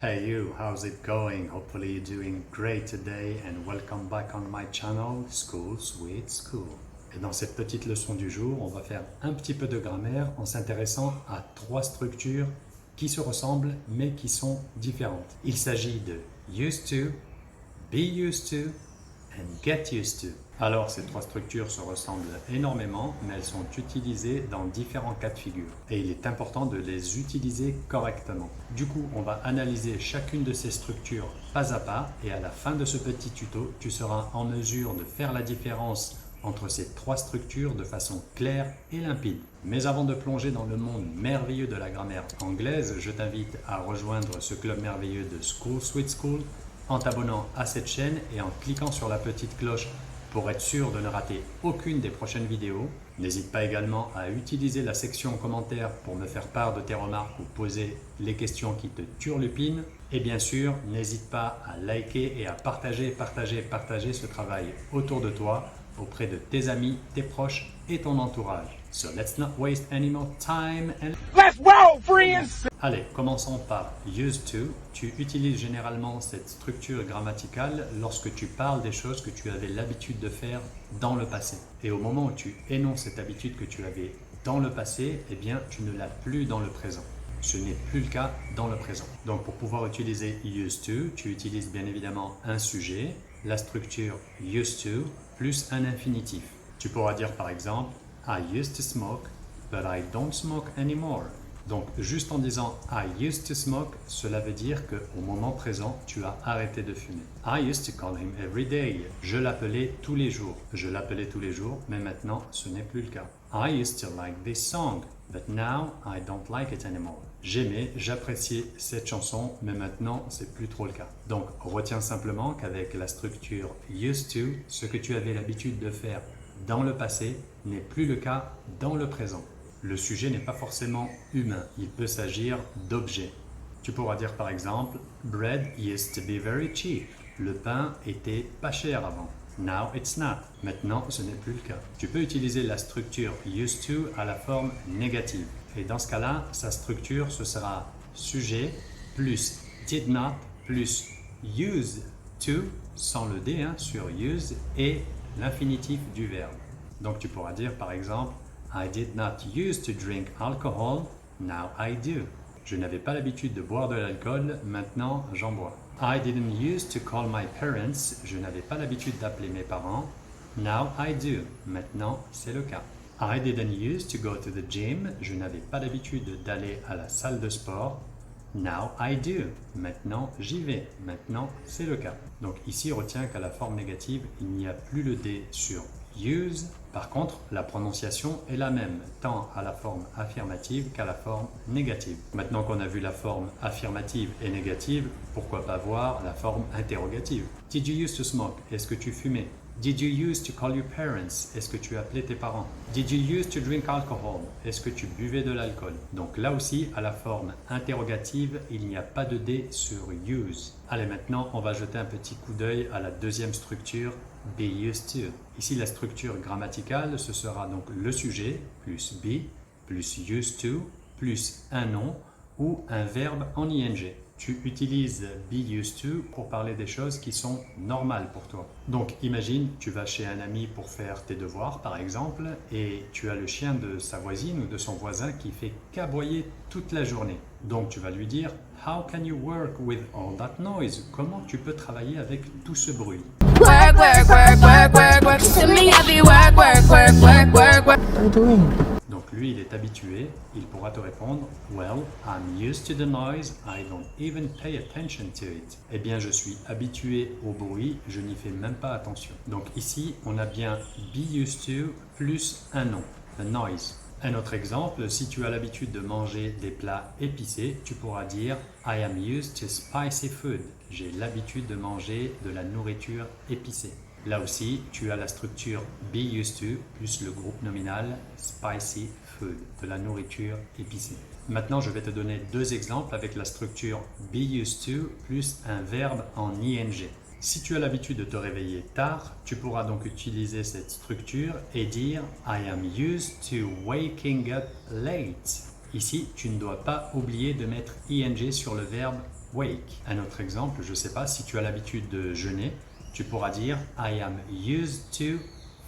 Hey you, how's it going? Hopefully you're doing great today and welcome back on my channel, School Sweet School. Et dans cette petite leçon du jour, on va faire un petit peu de grammaire en s'intéressant à trois structures qui se ressemblent mais qui sont différentes. Il s'agit de used to, be used to and get used to. Alors, ces trois structures se ressemblent énormément, mais elles sont utilisées dans différents cas de figure. Et il est important de les utiliser correctement. Du coup, on va analyser chacune de ces structures pas à pas, et à la fin de ce petit tuto, tu seras en mesure de faire la différence entre ces trois structures de façon claire et limpide. Mais avant de plonger dans le monde merveilleux de la grammaire anglaise, je t'invite à rejoindre ce club merveilleux de School Sweet School en t'abonnant à cette chaîne et en cliquant sur la petite cloche pour être sûr de ne rater aucune des prochaines vidéos. N'hésite pas également à utiliser la section commentaires pour me faire part de tes remarques ou poser les questions qui te turlupinent. Et bien sûr, n'hésite pas à liker et à partager ce travail autour de toi, auprès de tes amis, tes proches et ton entourage. So let's not waste any more time and Let's roll, friends! Allez, commençons par used to. Tu utilises généralement cette structure grammaticale lorsque tu parles des choses que tu avais l'habitude de faire dans le passé. Et au moment où tu énonces cette habitude que tu avais dans le passé, eh bien, tu ne l'as plus dans le présent. Ce n'est plus le cas dans le présent. Donc, pour pouvoir utiliser used to, tu utilises bien évidemment un sujet, la structure used to, plus un infinitif. Tu pourras dire par exemple I used to smoke, but I don't smoke anymore. Donc, juste en disant I used to smoke, cela veut dire qu'au moment présent, tu as arrêté de fumer. I used to call him every day. Je l'appelais tous les jours. Je l'appelais tous les jours, mais maintenant, ce n'est plus le cas. I used to like this song, but now I don't like it anymore. J'aimais, j'appréciais cette chanson, mais maintenant, c'est plus trop le cas. Donc, retiens simplement qu'avec la structure used to, ce que tu avais l'habitude de faire dans le passé n'est plus le cas dans le présent. Le sujet n'est pas forcément humain, il peut s'agir d'objets. Tu pourras dire par exemple bread used to be very cheap. Le pain était pas cher avant. Now it's not. Maintenant, ce n'est plus le cas. Tu peux utiliser la structure used to à la forme négative. Et dans ce cas-là, sa structure, ce sera sujet plus did not plus used to, sans le D sur used, et l'infinitif du verbe. Donc tu pourras dire par exemple I did not used to drink alcohol, now I do. Je n'avais pas l'habitude de boire de l'alcool, maintenant j'en bois. I didn't used to call my parents, je n'avais pas l'habitude d'appeler mes parents, now I do. Maintenant c'est le cas. I didn't used to go to the gym, je n'avais pas l'habitude d'aller à la salle de sport, now I do. Maintenant j'y vais, maintenant c'est le cas. Donc ici retiens qu'à la forme négative, il n'y a plus le D sur use. Par contre, la prononciation est la même, tant à la forme affirmative qu'à la forme négative. Maintenant qu'on a vu la forme affirmative et négative, pourquoi pas voir la forme interrogative? Did you used to smoke? Est-ce que tu fumais? Did you used to call your parents? Est-ce que tu appelais tes parents? Did you used to drink alcohol? Est-ce que tu buvais de l'alcool? Donc là aussi, à la forme interrogative, il n'y a pas de D sur use. Allez, maintenant, on va jeter un petit coup d'œil à la deuxième structure, be used to. Ici, la structure grammaticale, ce sera donc le sujet, plus be, plus used to, plus un nom ou un verbe en ing. Tu utilises be used to pour parler des choses qui sont normales pour toi. Donc imagine, tu vas chez un ami pour faire tes devoirs par exemple et tu as le chien de sa voisine ou de son voisin qui fait qu'aboyer toute la journée. Donc tu vas lui dire How can you work with all that noise? Comment tu peux travailler avec tout ce bruit? Work, work, work, work, work, work. To me, I be work, work, work, work, work, work. What are you doing? Donc lui, il est habitué, il pourra te répondre Well, I'm used to the noise, I don't even pay attention to it. Eh bien, je suis habitué au bruit, je n'y fais même pas attention. Donc ici, on a bien be used to plus un nom, the noise. Un autre exemple, si tu as l'habitude de manger des plats épicés, tu pourras dire I am used to spicy food. J'ai l'habitude de manger de la nourriture épicée. Là aussi, tu as la structure be used to plus le groupe nominal spicy food, de la nourriture épicée. Maintenant, je vais te donner deux exemples avec la structure be used to plus un verbe en ing. Si tu as l'habitude de te réveiller tard, tu pourras donc utiliser cette structure et dire I am used to waking up late. Ici, tu ne dois pas oublier de mettre ing sur le verbe wake. Un autre exemple, je ne sais pas, si tu as l'habitude de jeûner, tu pourras dire I am used to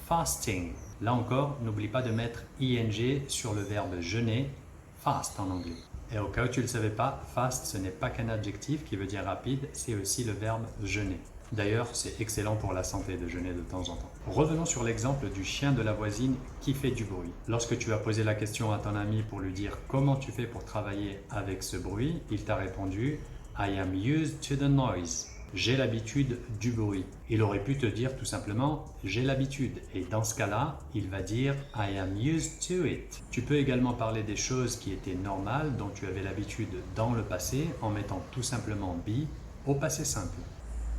fasting. Là encore, n'oublie pas de mettre ing sur le verbe jeûner, fast en anglais. Et au cas où tu ne le savais pas, fast ce n'est pas qu'un adjectif qui veut dire rapide, c'est aussi le verbe jeûner. D'ailleurs, c'est excellent pour la santé de jeûner de temps en temps. Revenons sur l'exemple du chien de la voisine qui fait du bruit. Lorsque tu as posé la question à ton ami pour lui dire comment tu fais pour travailler avec ce bruit, il t'a répondu I am used to the noise. J'ai l'habitude du bruit. Il aurait pu te dire tout simplement j'ai l'habitude et dans ce cas-là, il va dire I am used to it. Tu peux également parler des choses qui étaient normales dont tu avais l'habitude dans le passé en mettant tout simplement be au passé simple.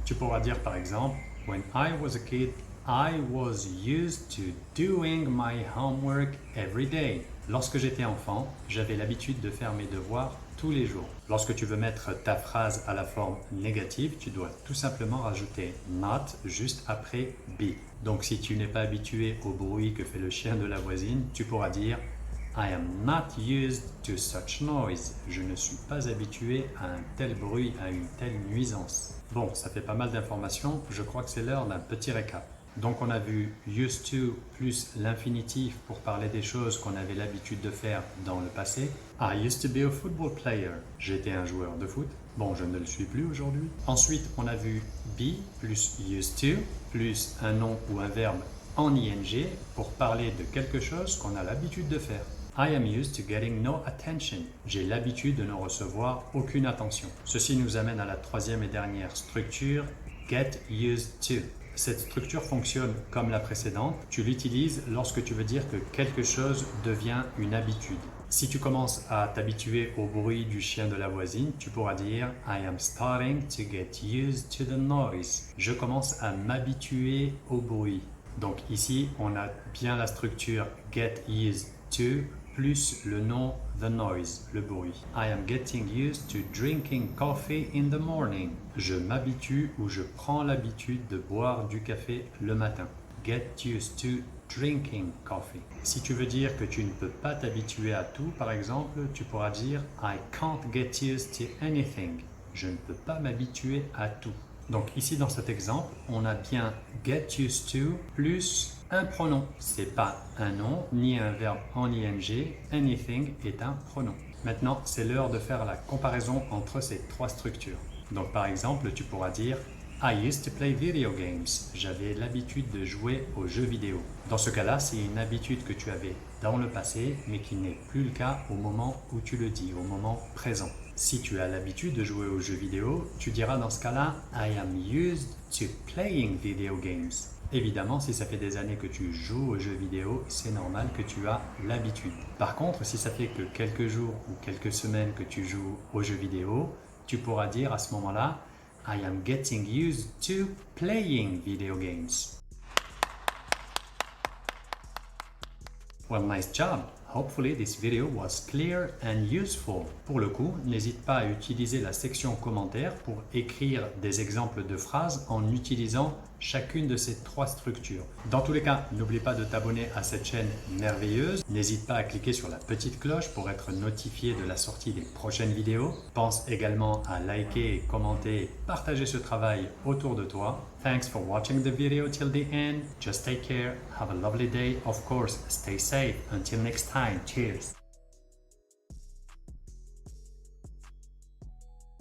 Tu pourras dire par exemple when I was a kid, I was used to doing my homework every day. Lorsque j'étais enfant, j'avais l'habitude de faire mes devoirs tous les jours. Lorsque tu veux mettre ta phrase à la forme négative, tu dois tout simplement rajouter not juste après be. Donc si tu n'es pas habitué au bruit que fait le chien de la voisine, tu pourras dire I am not used to such noise. Je ne suis pas habitué à un tel bruit, à une telle nuisance. Bon, ça fait pas mal d'informations. Je crois que c'est l'heure d'un petit récap. Donc on a vu used to plus l'infinitif pour parler des choses qu'on avait l'habitude de faire dans le passé. I used to be a football player. J'étais un joueur de foot. Bon, je ne le suis plus aujourd'hui. Ensuite, on a vu be plus used to plus un nom ou un verbe en ing pour parler de quelque chose qu'on a l'habitude de faire. I am used to getting no attention. J'ai l'habitude de ne recevoir aucune attention. Ceci nous amène à la troisième et dernière structure, get used to. Cette structure fonctionne comme la précédente. Tu l'utilises lorsque tu veux dire que quelque chose devient une habitude. Si tu commences à t'habituer au bruit du chien de la voisine, tu pourras dire I am starting to get used to the noise. Je commence à m'habituer au bruit. Donc ici, on a bien la structure get used to plus le nom the noise, le bruit. I am getting used to drinking coffee in the morning. Je m'habitue ou je prends l'habitude de boire du café le matin. Get used to drinking coffee. Si tu veux dire que tu ne peux pas t'habituer à tout, par exemple, tu pourras dire I can't get used to anything. Je ne peux pas m'habituer à tout. Donc ici dans cet exemple, on a bien get used to plus un pronom. C'est pas un nom ni un verbe en ing. Anything est un pronom. Maintenant, c'est l'heure de faire la comparaison entre ces trois structures. Donc par exemple, tu pourras dire I used to play video games. J'avais l'habitude de jouer aux jeux vidéo. Dans ce cas-là, c'est une habitude que tu avais dans le passé, mais qui n'est plus le cas au moment où tu le dis, au moment présent. Si tu as l'habitude de jouer aux jeux vidéo, tu diras dans ce cas-là I am used to playing video games. Évidemment, si ça fait des années que tu joues aux jeux vidéo, c'est normal que tu as l'habitude. Par contre, si ça fait que quelques jours ou quelques semaines que tu joues aux jeux vidéo, tu pourras dire à ce moment-là I am getting used to playing video games. Well, nice job! Hopefully this video was clear and useful. Pour le coup, n'hésite pas à utiliser la section commentaires pour écrire des exemples de phrases en utilisant chacune de ces trois structures. Dans tous les cas, n'oublie pas de t'abonner à cette chaîne merveilleuse. N'hésite pas à cliquer sur la petite cloche pour être notifié de la sortie des prochaines vidéos. Pense également à liker, commenter et partager ce travail autour de toi. Thanks for watching the video till the end. Just take care. Have a lovely day. Of course, stay safe. Until next time. Cheers.